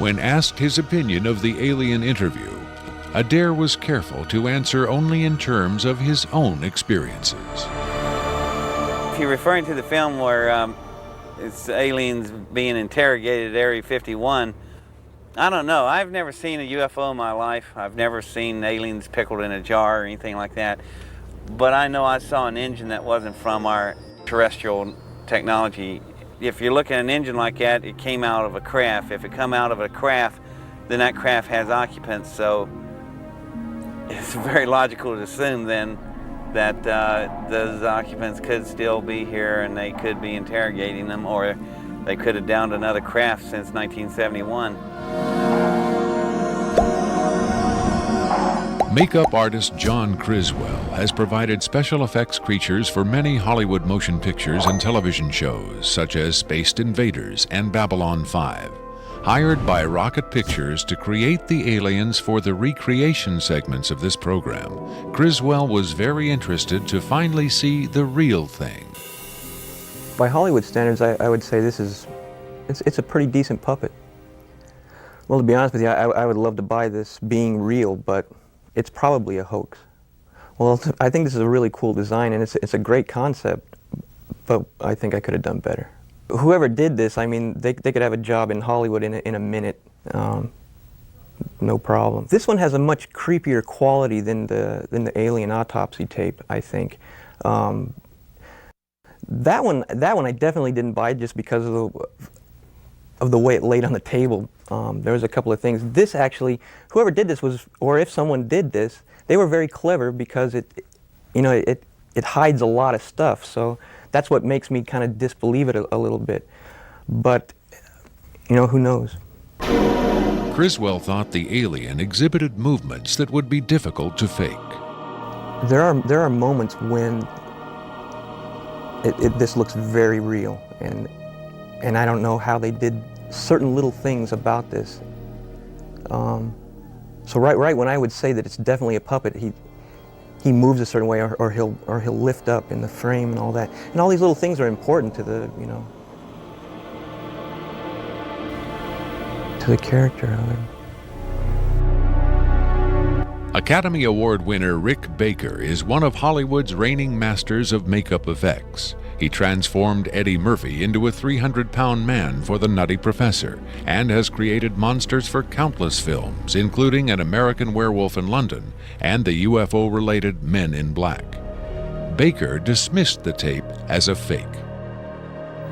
When asked his opinion of the alien interview, Adair was careful to answer only in terms of his own experiences. If you're referring to the film where it's aliens being interrogated at Area 51, I don't know. I've never seen a UFO in my life. I've never seen aliens pickled in a jar or anything like that. But I know I saw an engine that wasn't from our terrestrial technology. If you're looking at an engine like that, it came out of a craft. If it come out of a craft, then that craft has occupants. So it's very logical to assume then that those occupants could still be here and they could be interrogating them, or they could have downed another craft since 1971. Makeup artist John Criswell has provided special effects creatures for many Hollywood motion pictures and television shows, such as Spaced Invaders and Babylon 5. Hired by Rocket Pictures to create the aliens for the recreation segments of this program, Criswell was very interested to finally see the real thing. By Hollywood standards, I would say it's a pretty decent puppet. Well, to be honest with you, I would love to buy this being real, but it's probably a hoax. Well, I think this is a really cool design, and it's a great concept, but I think I could have done better. Whoever did this, I mean, they could have a job in Hollywood in a minute, no problem. This one has a much creepier quality than the alien autopsy tape, I think. That one I definitely didn't buy just because of the way it laid on the table. There was a couple of things. This actually, whoever did this was, or if someone did this, they were very clever because it hides a lot of stuff. So that's what makes me kind of disbelieve it a little bit. But, who knows? Criswell thought the alien exhibited movements that would be difficult to fake. There are moments when this looks very real, and I don't know how they did certain little things about this. So right when I would say that it's definitely a puppet, he moves a certain way, or he'll lift up in the frame and all that. And all these little things are important to the to the character of it. Academy Award winner Rick Baker is one of Hollywood's reigning masters of makeup effects. He transformed Eddie Murphy into a 300-pound man for The Nutty Professor and has created monsters for countless films, including An American Werewolf in London and the UFO-related Men in Black. Baker dismissed the tape as a fake.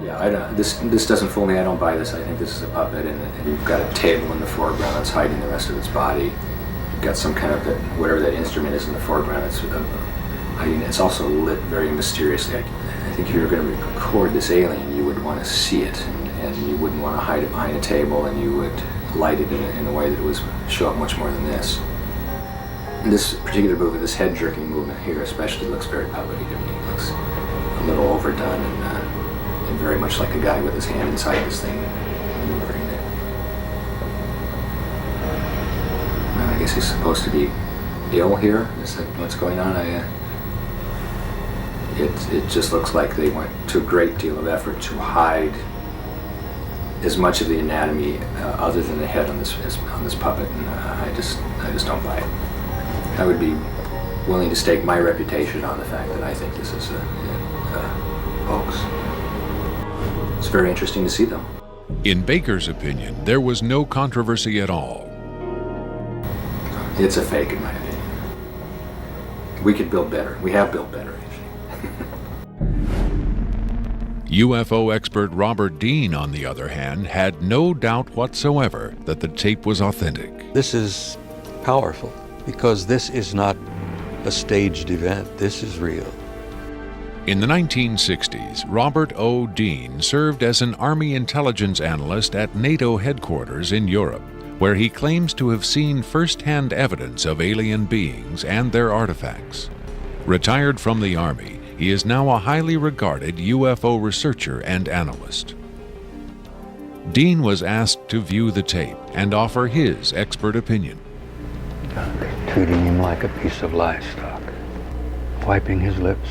Yeah, this doesn't fool me. I don't buy this. I think this is a puppet, and you've got a table in the foreground that's hiding the rest of its body. You've got some kind of whatever that instrument is in the foreground. It's also lit very mysteriously. I think if you were going to record this alien, you would want to see it, and you wouldn't want to hide it behind a table, and you would light it in a way that would show up much more than this. And this particular movie, this head-jerking movement here especially, looks very puppety to me. It looks a little overdone and very much like a guy with his hand inside this thing maneuvering it. I guess he's supposed to be ill here. Is that what's going on? It just looks like they went to a great deal of effort to hide as much of the anatomy other than the head on this puppet, and I just don't buy it. I would be willing to stake my reputation on the fact that I think this is a hoax. It's very interesting to see them. In Baker's opinion, there was no controversy at all. It's a fake, in my opinion. We could build better. We have built better. UFO expert Robert Dean, on the other hand, had no doubt whatsoever that the tape was authentic. This is powerful because this is not a staged event. This is real. In the 1960s, Robert O. Dean served as an Army intelligence analyst at NATO headquarters in Europe, where he claims to have seen first-hand evidence of alien beings and their artifacts. Retired from the Army, he is now a highly regarded UFO researcher and analyst. Dean was asked to view the tape and offer his expert opinion. They're treating him like a piece of livestock, wiping his lips.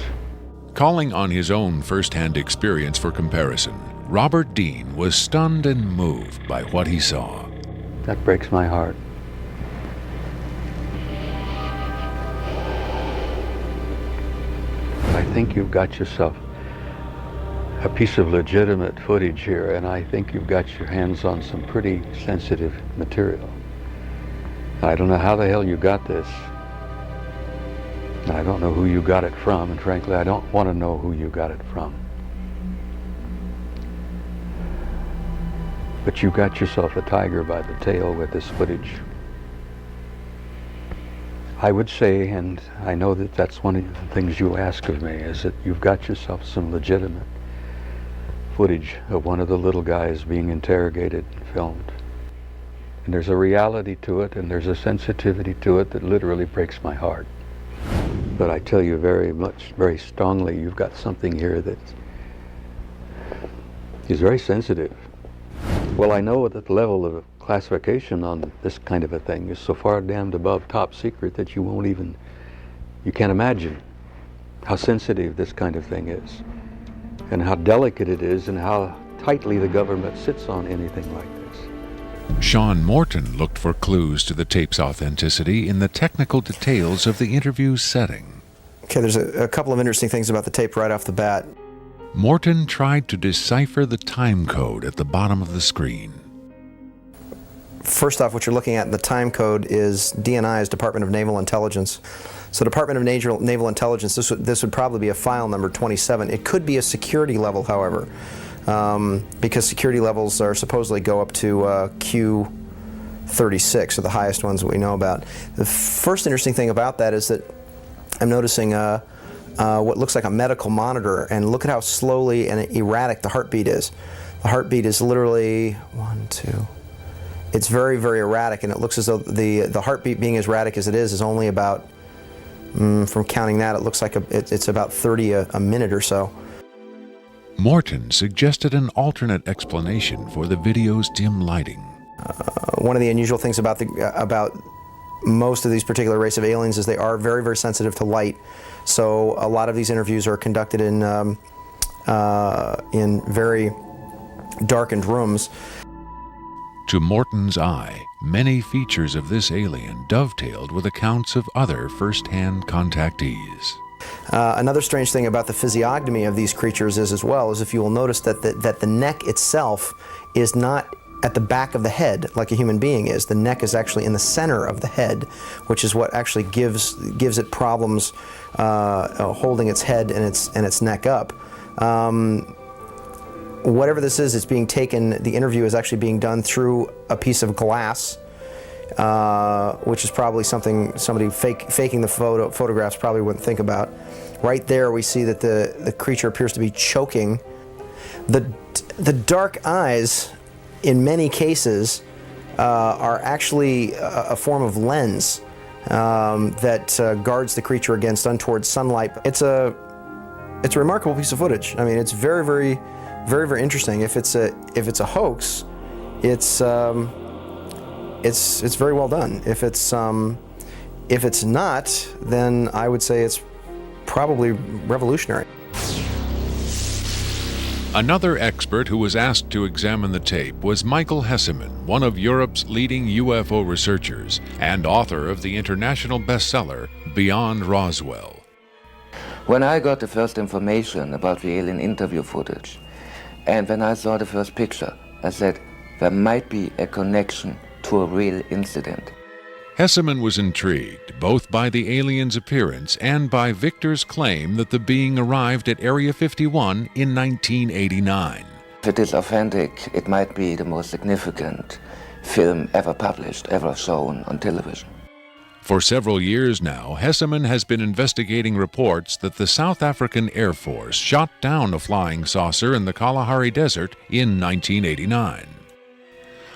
Calling on his own first-hand experience for comparison, Robert Dean was stunned and moved by what he saw. That breaks my heart. I think you've got yourself a piece of legitimate footage here, and I think you've got your hands on some pretty sensitive material. I don't know how the hell you got this. I don't know who you got it from, and frankly, I don't want to know who you got it from. But you got yourself a tiger by the tail with this footage. I would say, and I know that that's one of the things you ask of me, is that you've got yourself some legitimate footage of one of the little guys being interrogated and filmed. And there's a reality to it, and there's a sensitivity to it that literally breaks my heart. But I tell you very strongly, you've got something here that is very sensitive. Well, I know that the level of classification on this kind of a thing is so far damned above top secret that you can't imagine how sensitive this kind of thing is, and how delicate it is, and how tightly the government sits on anything like this. Sean Morton looked for clues to the tape's authenticity in the technical details of the interview's setting. Okay, there's a couple of interesting things about the tape right off the bat. Morton tried to decipher the time code at the bottom of the screen. First off, what you're looking at in the time code is DNI, is Department of Naval Intelligence. So Department of Naval Intelligence, this would probably be a file number 27. It could be a security level, however, because security levels are supposedly go up to Q36, or the highest ones that we know about. The first interesting thing about that is that I'm noticing what looks like a medical monitor, and look at how slowly and erratic the heartbeat is. The heartbeat is literally 1, 2. It's very, very erratic, and it looks as though the heartbeat, being as erratic as it is only about, from counting that, it looks like it's about 30 a minute or so. Morton suggested an alternate explanation for the video's dim lighting. One of the unusual things about most of these particular race of aliens is they are very, very sensitive to light. So a lot of these interviews are conducted in very darkened rooms. To Morton's eye, many features of this alien dovetailed with accounts of other first-hand contactees. Another strange thing about the physiognomy of these creatures is, as well, is if you will notice that the neck itself is not at the back of the head like a human being is. The neck is actually in the center of the head, which is what actually gives it problems holding its head and its neck up. Whatever this is, it's being taken, the interview is actually being done through a piece of glass, which is probably something somebody faking the photographs probably wouldn't think about. Right there we see that the creature appears to be choking. The dark eyes, in many cases, are actually a form of lens that guards the creature against untoward sunlight. It's a remarkable piece of footage. I mean, it's very, very, very, very interesting. If it's a hoax, it's very well done. If it's not, then I would say it's probably revolutionary. Another expert who was asked to examine the tape was Michael Hesseman, one of Europe's leading UFO researchers and author of the international bestseller Beyond Roswell. When I got the first information about the alien interview footage, and when I saw the first picture, I said there might be a connection to a real incident. Hesseman was intrigued both by the alien's appearance and by Victor's claim that the being arrived at Area 51 in 1989. If it is authentic, it might be the most significant film ever published, ever shown on television. For several years now, Hesseman has been investigating reports that the South African Air Force shot down a flying saucer in the Kalahari Desert in 1989.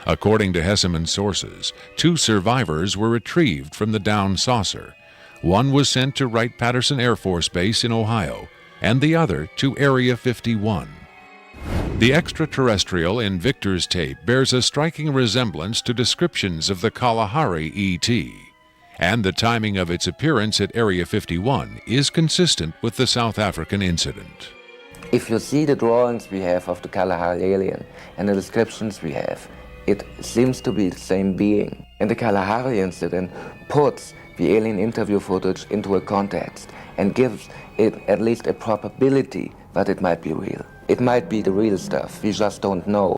According to Hesseman's sources, 2 survivors were retrieved from the downed saucer. One was sent to Wright-Patterson Air Force Base in Ohio, and the other to Area 51. The extraterrestrial in Victor's tape bears a striking resemblance to descriptions of the Kalahari ET, and the timing of its appearance at Area 51 is consistent with the South African incident. If you see the drawings we have of the Kalahari alien and the descriptions we have, it seems to be the same being. And the Kalahari incident puts the alien interview footage into a context and gives it at least a probability that it might be real. It might be the real stuff, we just don't know.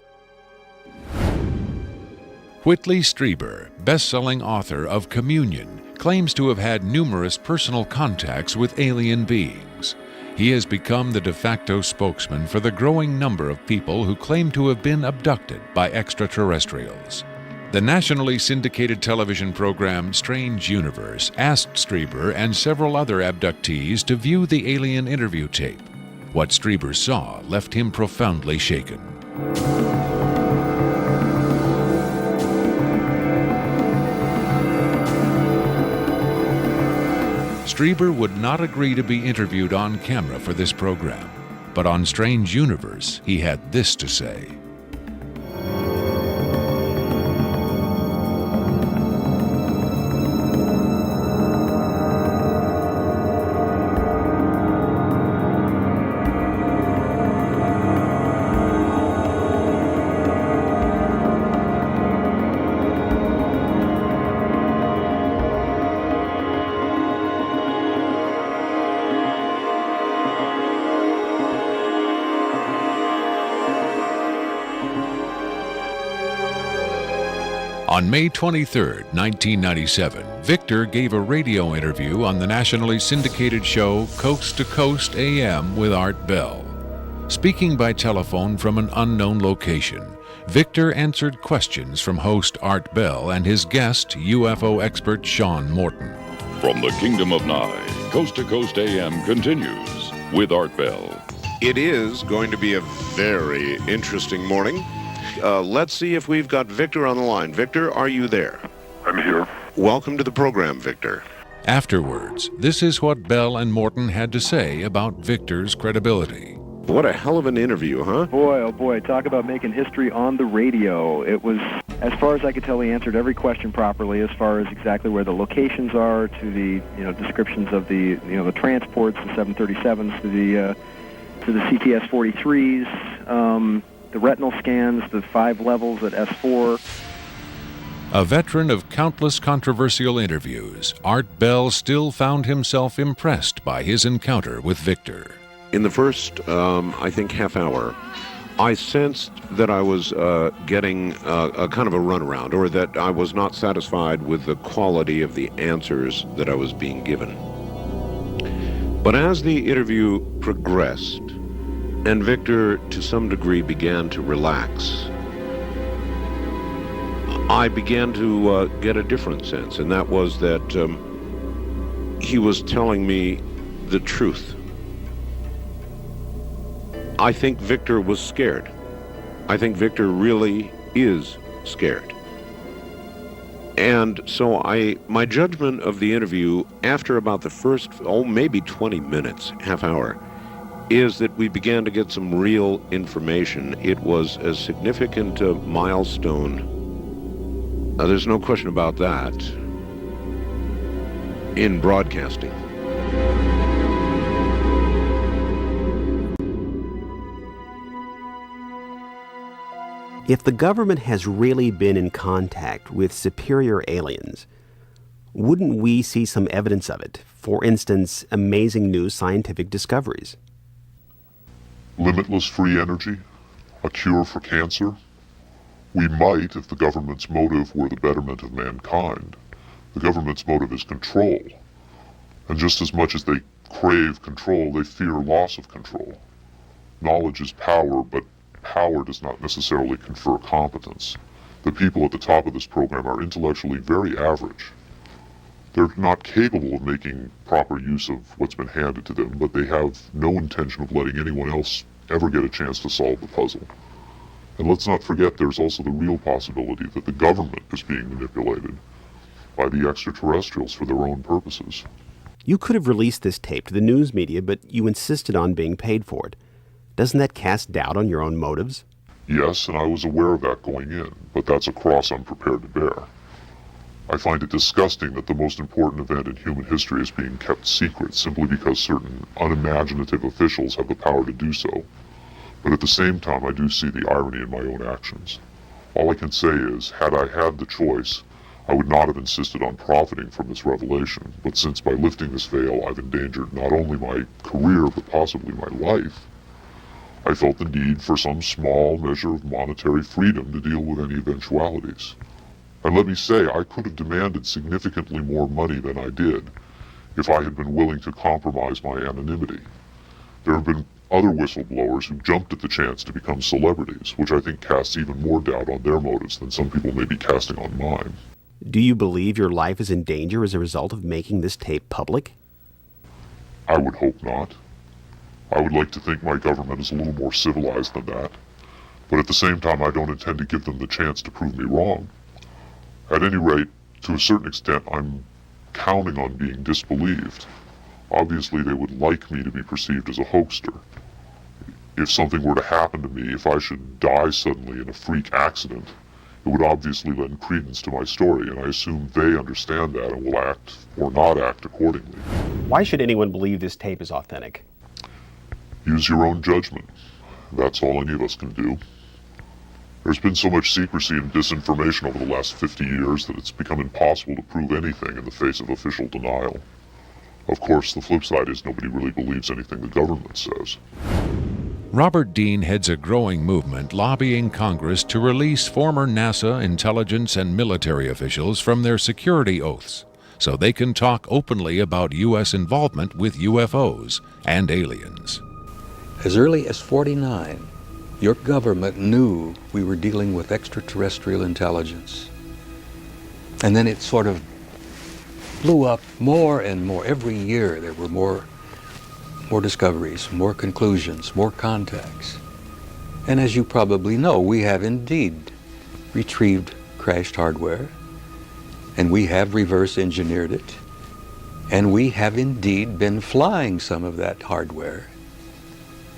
Whitley Strieber, best-selling author of Communion, claims to have had numerous personal contacts with alien beings. He has become the de facto spokesman for the growing number of people who claim to have been abducted by extraterrestrials. The nationally syndicated television program Strange Universe asked Strieber and several other abductees to view the alien interview tape. What Strieber saw left him profoundly shaken. Strieber would not agree to be interviewed on camera for this program, but on Strange Universe, he had this to say. On May 23, 1997, Victor gave a radio interview on the nationally syndicated show Coast to Coast AM with Art Bell. Speaking by telephone from an unknown location, Victor answered questions from host Art Bell and his guest, UFO expert Sean Morton. From the Kingdom of Nye, Coast to Coast AM continues with Art Bell. It is going to be a very interesting morning. Let's see if we've got Victor on the line. Victor, are you there? I'm here. Welcome to the program, Victor. Afterwards, this is what Bell and Morton had to say about Victor's credibility. What a hell of an interview, huh? Boy, oh boy, talk about making history on the radio. It was, as far as I could tell, he answered every question properly as far as exactly where the locations are, to the, descriptions of the, the transports, the 737s, to the CTS-43s, the retinal scans, the 5 levels at S4. A veteran of countless controversial interviews, Art Bell still found himself impressed by his encounter with Victor. In the first, I think, half hour, I sensed that I was getting a kind of a runaround, or that I was not satisfied with the quality of the answers that I was being given. But as the interview progressed, and Victor, to some degree, began to relax, I began to get a different sense, and that was that he was telling me the truth. I think Victor was scared. I think Victor really is scared. And so my judgment of the interview, after about the first, maybe 20 minutes, half hour, is that we began to get some real information. It was a significant milestone. There's no question about that in broadcasting. If the government has really been in contact with superior aliens, wouldn't we see some evidence of it? For instance, amazing new scientific discoveries. Limitless free energy? A cure for cancer? We might, if the government's motive were the betterment of mankind. The government's motive is control. And just as much as they crave control, they fear loss of control. Knowledge is power, but power does not necessarily confer competence. The people at the top of this program are intellectually very average. They're not capable of making proper use of what's been handed to them, but they have no intention of letting anyone else ever get a chance to solve the puzzle. And let's not forget there's also the real possibility that the government is being manipulated by the extraterrestrials for their own purposes. You could have released this tape to the news media, but you insisted on being paid for it. Doesn't that cast doubt on your own motives? Yes, and I was aware of that going in, but that's a cross I'm prepared to bear. I find it disgusting that the most important event in human history is being kept secret simply because certain unimaginative officials have the power to do so. But at the same time, I do see the irony in my own actions. All I can say is, had I had the choice, I would not have insisted on profiting from this revelation, but since by lifting this veil I've endangered not only my career but possibly my life, I felt the need for some small measure of monetary freedom to deal with any eventualities. And let me say, I could have demanded significantly more money than I did if I had been willing to compromise my anonymity. There have been other whistleblowers who jumped at the chance to become celebrities, which I think casts even more doubt on their motives than some people may be casting on mine. Do you believe your life is in danger as a result of making this tape public? I would hope not. I would like to think my government is a little more civilized than that, but at the same time I don't intend to give them the chance to prove me wrong. At any rate, to a certain extent, I'm counting on being disbelieved. Obviously, they would like me to be perceived as a hoaxer. If something were to happen to me, if I should die suddenly in a freak accident, it would obviously lend credence to my story, and I assume they understand that and will act or not act accordingly. Why should anyone believe this tape is authentic? Use your own judgment. That's all any of us can do. There's been so much secrecy and disinformation over the last 50 years that it's become impossible to prove anything in the face of official denial. Of course, the flip side is nobody really believes anything the government says. Robert Dean heads a growing movement lobbying Congress to release former NASA, intelligence, and military officials from their security oaths so they can talk openly about U.S. involvement with UFOs and aliens. As early as '49, your government knew we were dealing with extraterrestrial intelligence. And then it sort of blew up more and more. Every year there were more discoveries, more conclusions, more contacts. And as you probably know, we have indeed retrieved crashed hardware, and we have reverse engineered it, and we have indeed been flying some of that hardware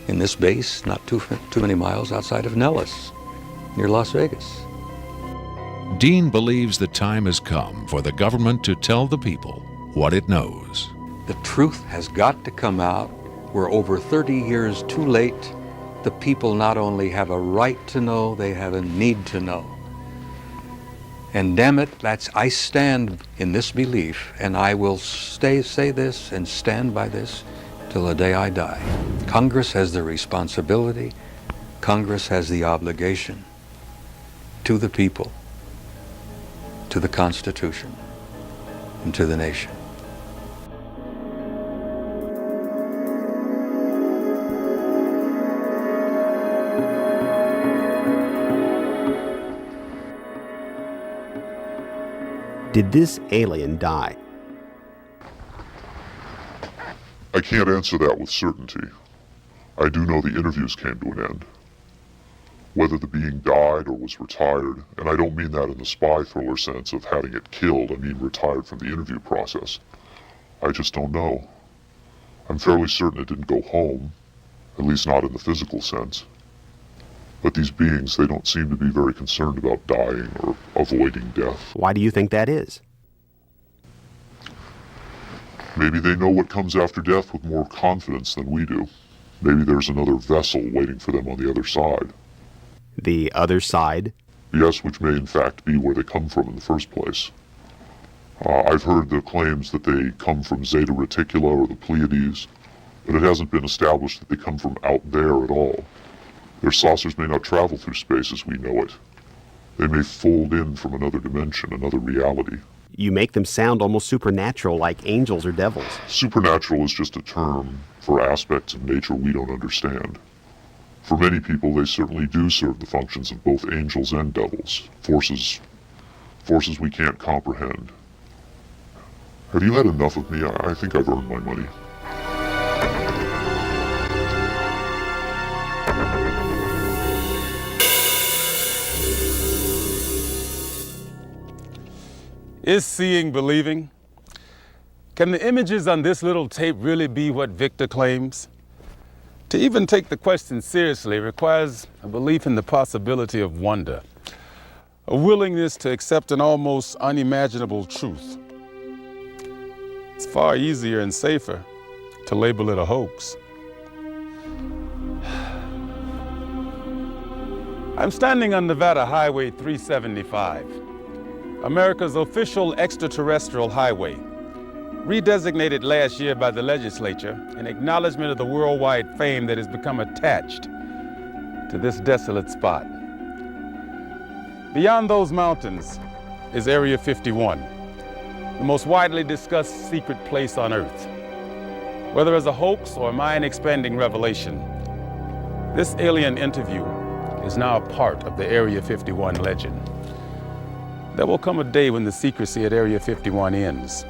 in this base not too many miles outside of Nellis, near Las Vegas. Dean believes the time has come for the government to tell the people what it knows. The truth has got to come out. We're over 30 years too late. The people not only have a right to know, they have a need to know. And damn it, I stand in this belief, and I will say this and stand by this till the day I die. Congress has the responsibility, Congress has the obligation to the people, to the Constitution, and to the nation. Did this alien die? I can't answer that with certainty. I do know the interviews came to an end. Whether the being died or was retired, and I don't mean that in the spy thriller sense of having it killed, I mean retired from the interview process. I just don't know. I'm fairly certain it didn't go home, at least not in the physical sense. But these beings, they don't seem to be very concerned about dying or avoiding death. Why do you think that is? Maybe they know what comes after death with more confidence than we do. Maybe there's another vessel waiting for them on the other side. The other side? Yes, which may in fact be where they come from in the first place. I've heard the claims that they come from Zeta Reticula or the Pleiades, but it hasn't been established that they come from out there at all. Their saucers may not travel through space as we know it. They may fold in from another dimension, another reality. You make them sound almost supernatural, like angels or devils. Supernatural is just a term for aspects of nature we don't understand. For many people, they certainly do serve the functions of both angels and devils, forces we can't comprehend. Have you had enough of me? I think I've earned my money. Is seeing believing? Can the images on this little tape really be what Victor claims? To even take the question seriously requires a belief in the possibility of wonder, a willingness to accept an almost unimaginable truth. It's far easier and safer to label it a hoax. I'm standing on Nevada Highway 375, America's official extraterrestrial highway, redesignated last year by the legislature in acknowledgement of the worldwide fame that has become attached to this desolate spot. Beyond those mountains is Area 51, the most widely discussed secret place on Earth. Whether as a hoax or mind-expanding revelation, this alien interview is now a part of the Area 51 legend. There will come a day when the secrecy at Area 51 ends.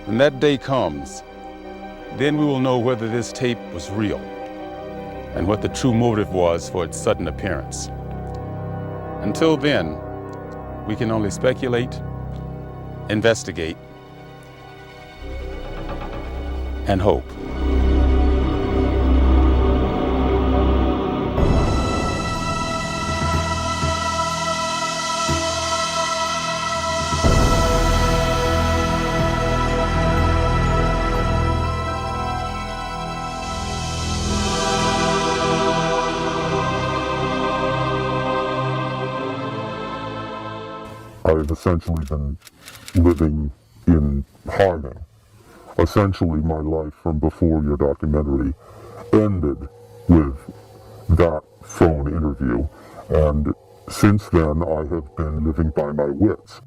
When that day comes, then we will know whether this tape was real and what the true motive was for its sudden appearance. Until then, we can only speculate, investigate, and hope. I've essentially been living in hiding. Essentially, my life from before your documentary ended with that phone interview, and since then I have been living by my wits.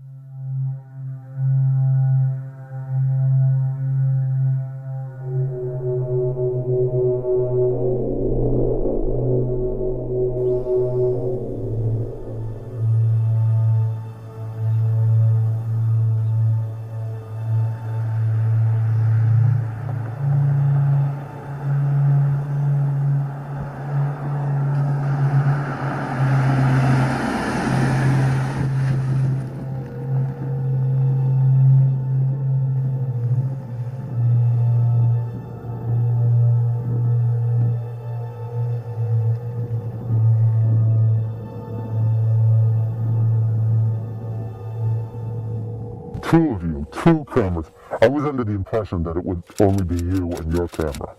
Two of you, two cameras. I was under the impression that it would only be you and your camera.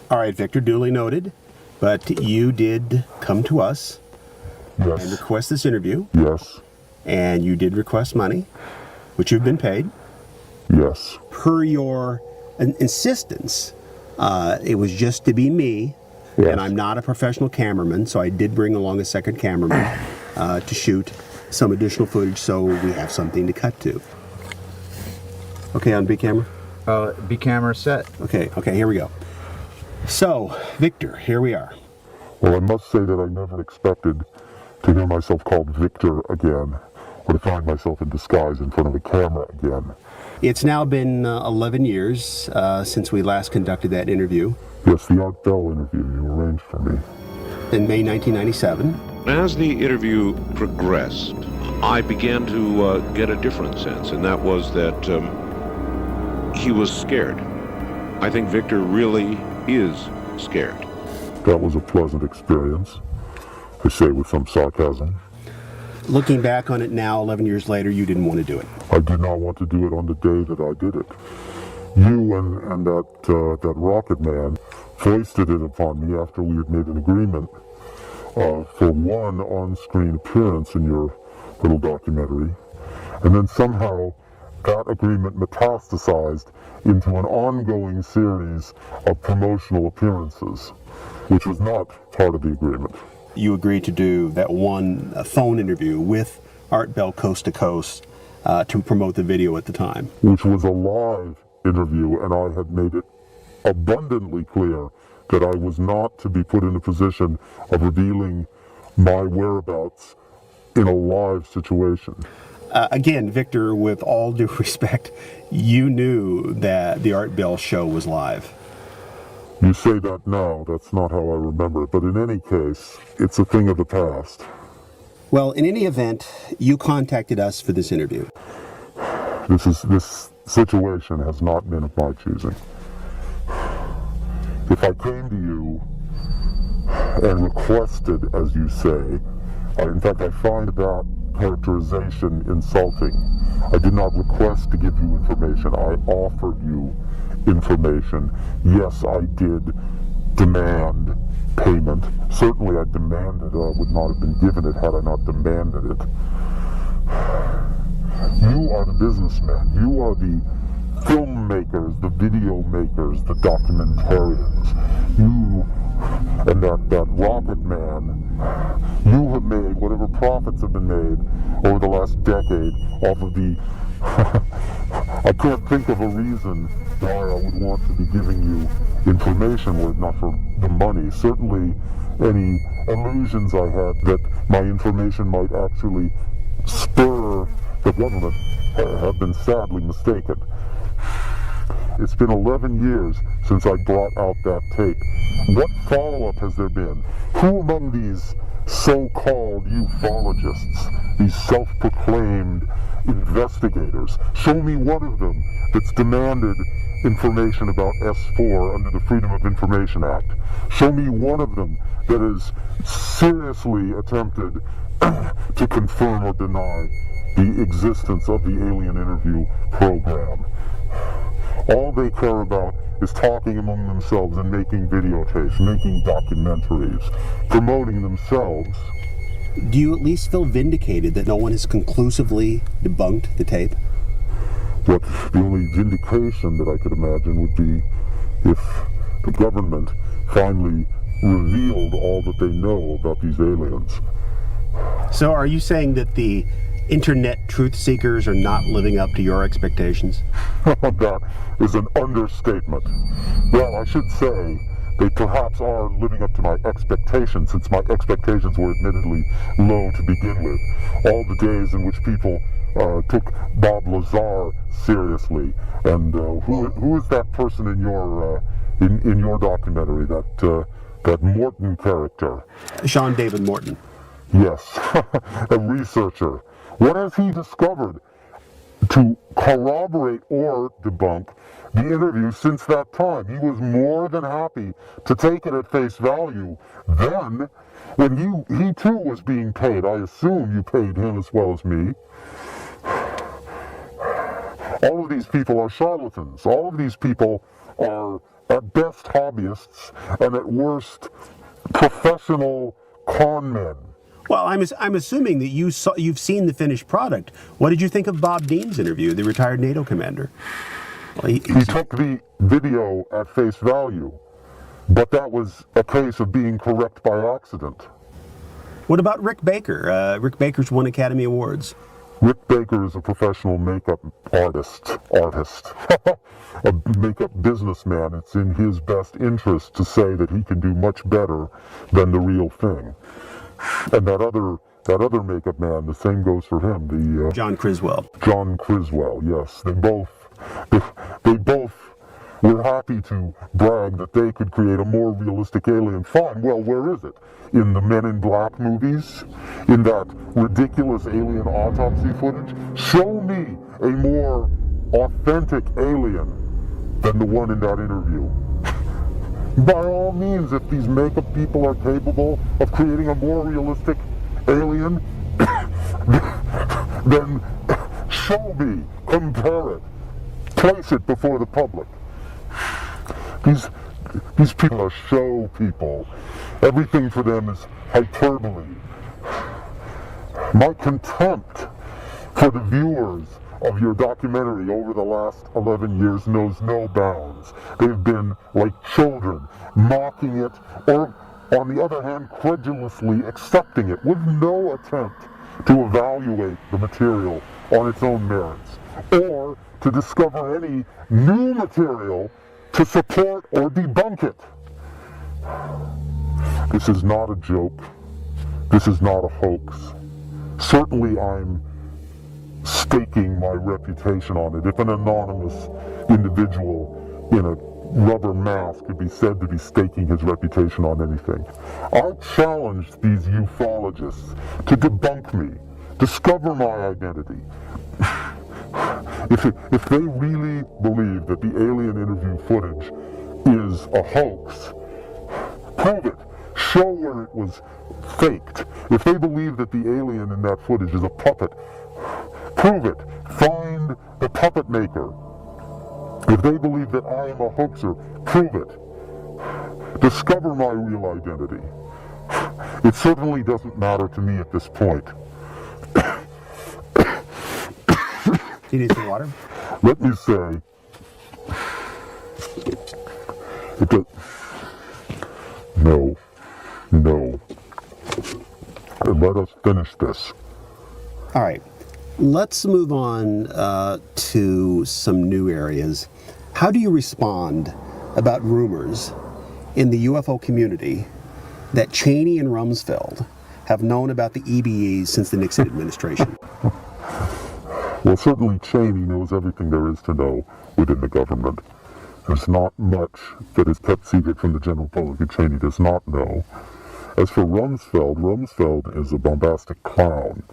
All right, Victor, duly noted. But you did come to us Yes. and request this interview. Yes. And you did request money, which you've been paid. Yes. Per your insistence, it was just to be me. Yes. And I'm not a professional cameraman, so I did bring along a second cameraman to shoot some additional footage so we have something to cut to. Okay, on B camera? B camera set. Okay, here we go. So, Victor, here we are. Well, I must say that I never expected to hear myself called Victor again, or to find myself in disguise in front of a camera again. It's now been 11 years since we last conducted that interview. Yes, the Art Bell interview you arranged for me. In May 1997. As the interview progressed, I began to get a different sense, and that was that he was scared. I think Victor really is scared. That was a pleasant experience, I say with some sarcasm. Looking back on it now, 11 years later, you didn't want to do it. I did not want to do it on the day that I did it. You and that rocket man foisted it upon me after we had made an agreement for one on-screen appearance in your little documentary, and then somehow that agreement metastasized into an ongoing series of promotional appearances, which was not part of the agreement. You agreed to do that one phone interview with Art Bell Coast to Coast to promote the video at the time. Which was a live interview, and I had made it abundantly clear that I was not to be put in a position of revealing my whereabouts in a live situation. Again, Victor, with all due respect, you knew that the Art Bell show was live. You say that now, that's not how I remember it, but in any case, it's a thing of the past. Well, in any event, you contacted us for this interview. This situation has not been of my choosing. If I came to you and requested, as you say, in fact, I find that characterization insulting. I did not request to give you information. I offered you information. Yes, I did demand payment. payment. Certainly I demanded it, or I would not have been given it had I not demanded it. You are the businessmen. You are the filmmakers, the video makers, the documentarians. You and that rocket man, you have made whatever profits have been made over the last decade off of the... I can't think of a reason why I would want to be giving you information were it not for the money. Certainly any illusions I had that my information might actually spur the government have been sadly mistaken. It's been 11 years since I brought out that tape. What follow-up has there been? Who among these so-called ufologists, these self-proclaimed investigators, show me one of them that's demanded information about S4 under the Freedom of Information Act. Show me one of them that has seriously attempted to confirm or deny the existence of the alien interview program. All they care about is talking among themselves and making videotapes, making documentaries, promoting themselves. Do you at least feel vindicated that no one has conclusively debunked the tape? But the only vindication that I could imagine would be if the government finally revealed all that they know about these aliens. So are you saying that the internet truth seekers are not living up to your expectations? That is an understatement. Well, I should say they perhaps are living up to my expectations, since my expectations were admittedly low to begin with. All the days in which people took Bob Lazar seriously, and who is that person in your documentary? That Morton character. Sean David Morton. Yes, a researcher. What has he discovered to corroborate or debunk the interview since that time? He was more than happy to take it at face value. Then, when he too was being paid, I assume you paid him as well as me. All of these people are charlatans. All of these people are at best hobbyists and at worst professional con men. Well, I'm assuming that you've seen the finished product. What did you think of Bob Dean's interview, the retired NATO commander? Well, he took the video at face value, but that was a case of being correct by accident. What about Rick Baker? Rick Baker's won Academy Awards. Rick Baker is a professional makeup artist, a makeup businessman. It's in his best interest to say that he can do much better than the real thing. And that other makeup man, the same goes for him. The John Criswell. John Criswell, yes. They both were happy to brag that they could create a more realistic alien. Fine. Well, where is it? In the Men in Black movies? In that ridiculous alien autopsy footage? Show me a more authentic alien than the one in that interview. By all means, if these makeup people are capable of creating a more realistic alien, then show me, compare it, place it before the public. These people are show people. Everything for them is hyperbole. My contempt for the viewers of your documentary over the last 11 years knows no bounds. They've been like children, mocking it, or on the other hand, credulously accepting it with no attempt to evaluate the material on its own merits, or to discover any new material to support or debunk it. This is not a joke. This is not a hoax. Certainly I'm staking my reputation on it. If an anonymous individual in a rubber mask could be said to be staking his reputation on anything, I challenge these ufologists to debunk me, discover my identity. If they really believe that the alien interview footage is a hoax, prove it. Show where it was faked. If they believe that the alien in that footage is a puppet, prove it. Find the puppet maker. If they believe that I am a hoaxer, prove it. discover my real identity. It certainly doesn't matter to me at this point. Do you need some water? Let me say, no. And let us finish this. All right. Let's move on to some new areas. How do you respond about rumors in the UFO community that Cheney and Rumsfeld have known about the EBEs since the Nixon administration? Well, certainly Cheney knows everything there is to know within the government. There's not much that is kept secret from the general public that Cheney does not know. As for Rumsfeld is a bombastic clown,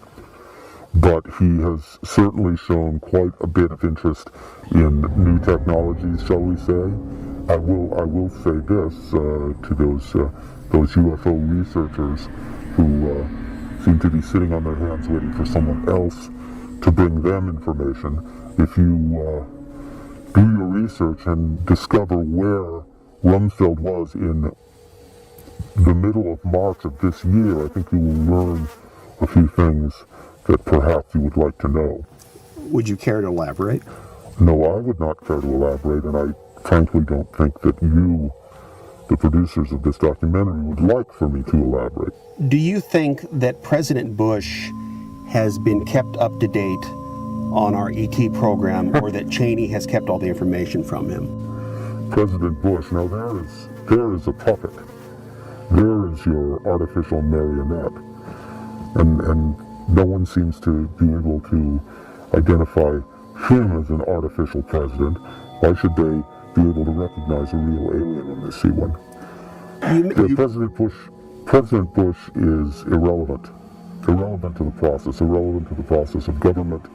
but he has certainly shown quite a bit of interest in new technologies, shall we say. I will say this to those UFO researchers who seem to be sitting on their hands waiting for someone else to bring them information. If you do your research and discover where Rumsfeld was in the middle of March of this year, I think you will learn a few things that perhaps you would like to know. Would you care to elaborate? No, I would not care to elaborate, and I frankly don't think that you, the producers of this documentary, would like for me to elaborate. Do you think that President Bush has been kept up to date on our ET program, or that Cheney has kept all the information from him? President Bush, now there is a puppet. There is your artificial marionette. And no one seems to be able to identify him as an artificial president. Why should they be able to recognize a real alien when they see one? President Bush is irrelevant to the process of government,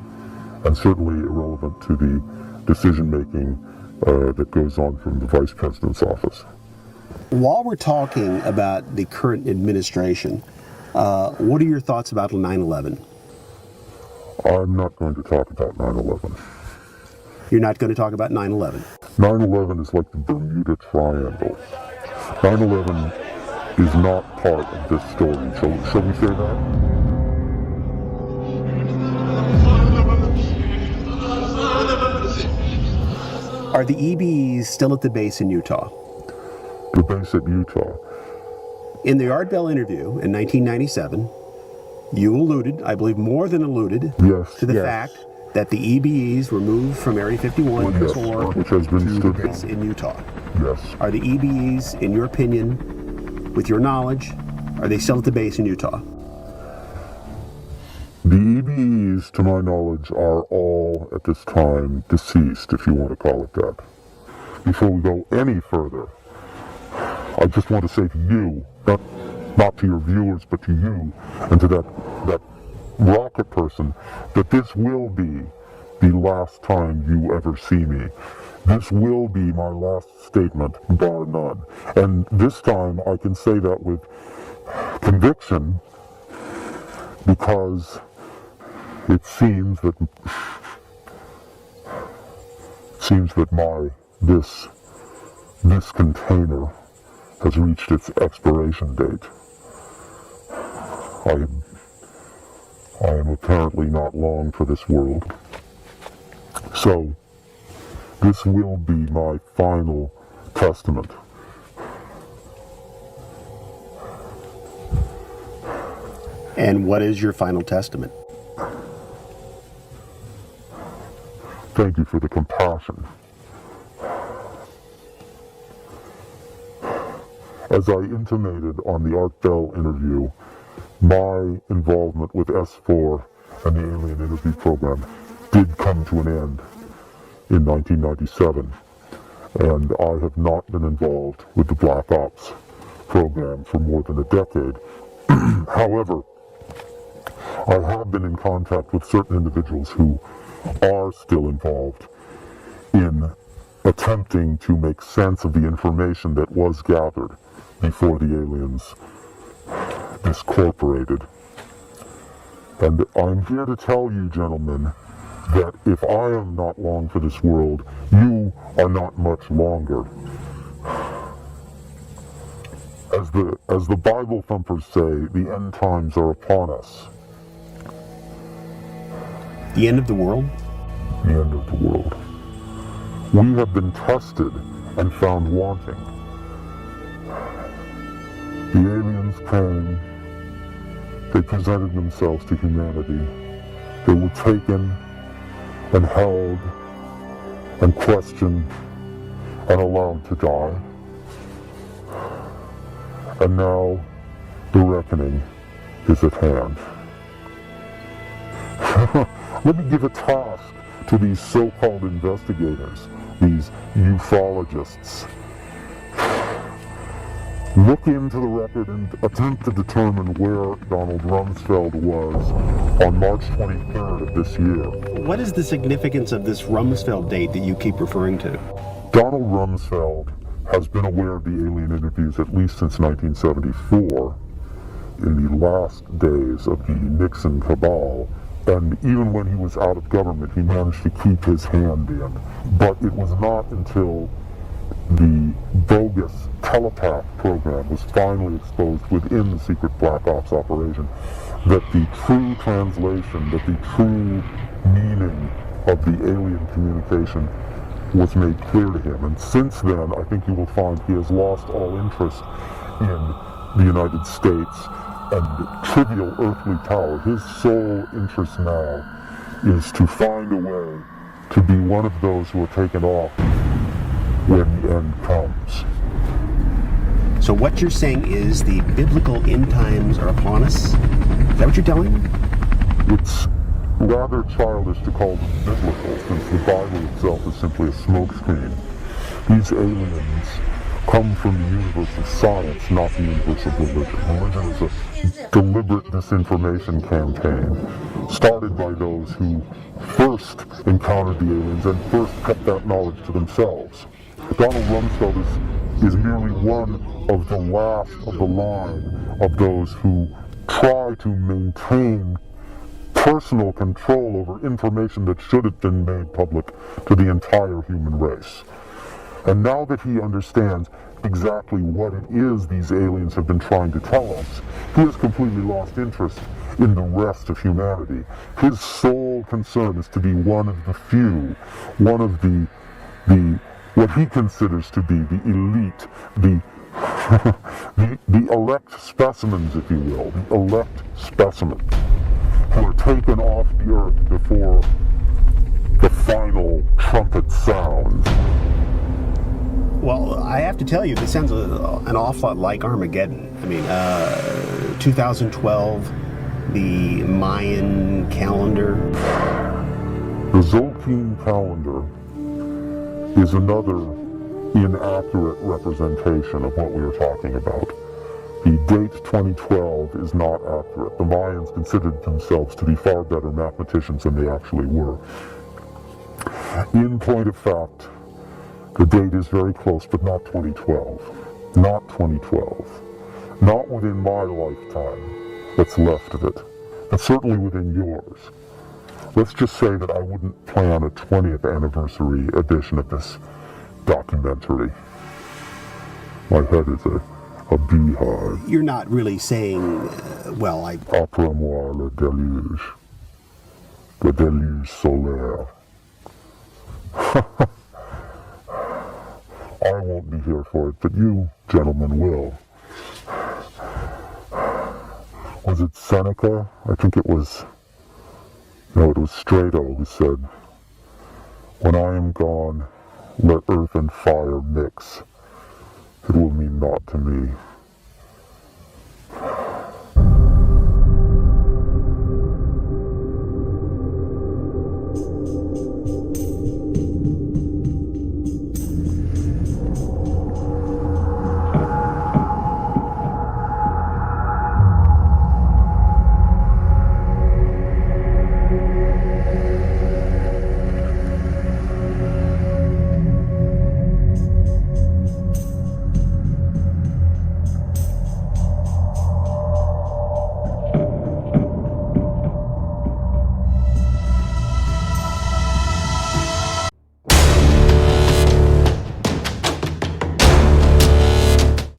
and certainly irrelevant to the decision-making that goes on from the Vice President's office. While we're talking about the current administration, what are your thoughts about 9/11? I'm not going to talk about 9/11. You're not going to talk about 9/11? 9/11 is like the Bermuda Triangle. 9/11 is not part of this story. Shall we say that? Are the EBEs still at the base in Utah? The base at Utah. In the Art Bell interview in 1997, you alluded, I believe more than alluded, to the fact that the EBEs were moved from Area 51 which has been to the base in Utah. Yes. Are the EBEs, in your opinion, with your knowledge, are they still at the base in Utah? The EBEs, to my knowledge, are all, at this time, deceased, if you want to call it that. Before we go any further, I just want to say to you, not to your viewers, but to you, and to that rocket person, that this will be the last time you ever see me. This will be my last statement, bar none. And this time I can say that with conviction, because it seems that this container has reached its expiration date. I am apparently not long for this world. So, this will be my final testament. And what is your final testament? Thank you for the compassion. As I intimated on the Art Bell interview, my involvement with S4 and the Alien Interview Program did come to an end in 1997, and I have not been involved with the Black Ops program for more than a decade. However, I have been in contact with certain individuals who are still involved in attempting to make sense of the information that was gathered before the aliens discorporated. And I'm here to tell you, gentlemen, that if I am not long for this world, you are not much longer. As the Bible thumpers say, the end times are upon us. The end of the world? The end of the world. We have been tested and found wanting. The aliens came, they presented themselves to humanity. They were taken and held and questioned and allowed to die. And now the reckoning is at hand. Let me give a task to these so-called investigators, these ufologists. Look into the record and attempt to determine where Donald Rumsfeld was on March 23rd of this year. What is the significance of this Rumsfeld date that you keep referring to? Donald Rumsfeld has been aware of the alien interviews at least since 1974, in the last days of the Nixon cabal, and even when he was out of government, he managed to keep his hand in. But it was not until the bogus telepath program was finally exposed within the secret black ops operation that the true translation, that the true meaning of the alien communication was made clear to him. And since then, I think you will find he has lost all interest in the United States and trivial earthly power. His sole interest now is to find a way to be one of those who are taken off when the end comes. So what you're saying is the biblical end times are upon us? Is that what you're telling me? It's rather childish to call them biblical, since the Bible itself is simply a smokescreen. These aliens come from the universe of science, not the universe of religion. Religion is a deliberate disinformation campaign started by those who first encountered the aliens and first kept that knowledge to themselves. Donald Rumsfeld is merely one of the last of the line of those who try to maintain personal control over information that should have been made public to the entire human race. And now that he understands exactly what it is these aliens have been trying to tell us, he has completely lost interest in the rest of humanity. His sole concern is to be one of the few, one of the what he considers to be the elite, the elect specimens, if you will, the elect specimens who are taken off the earth before the final trumpet sounds. Well, I have to tell you, this sounds an awful lot like Armageddon. I mean, 2012, the Mayan calendar. The Zolkeen calendar is another inaccurate representation of what we are talking about. The date 2012 is not accurate. The Mayans considered themselves to be far better mathematicians than they actually were. In point of fact, the date is very close, but not 2012. Not 2012. Not within my lifetime that's left of it. And certainly within yours. Let's just say that I wouldn't plan a 20th anniversary edition of this documentary. My head is a beehive. You're not really saying, well, I... Après-moi le déluge solaire. I won't be here for it, but you, gentlemen, will. Was it Seneca? I think it was... No, it was Strato who said, "When I am gone, let earth and fire mix. It will mean naught to me."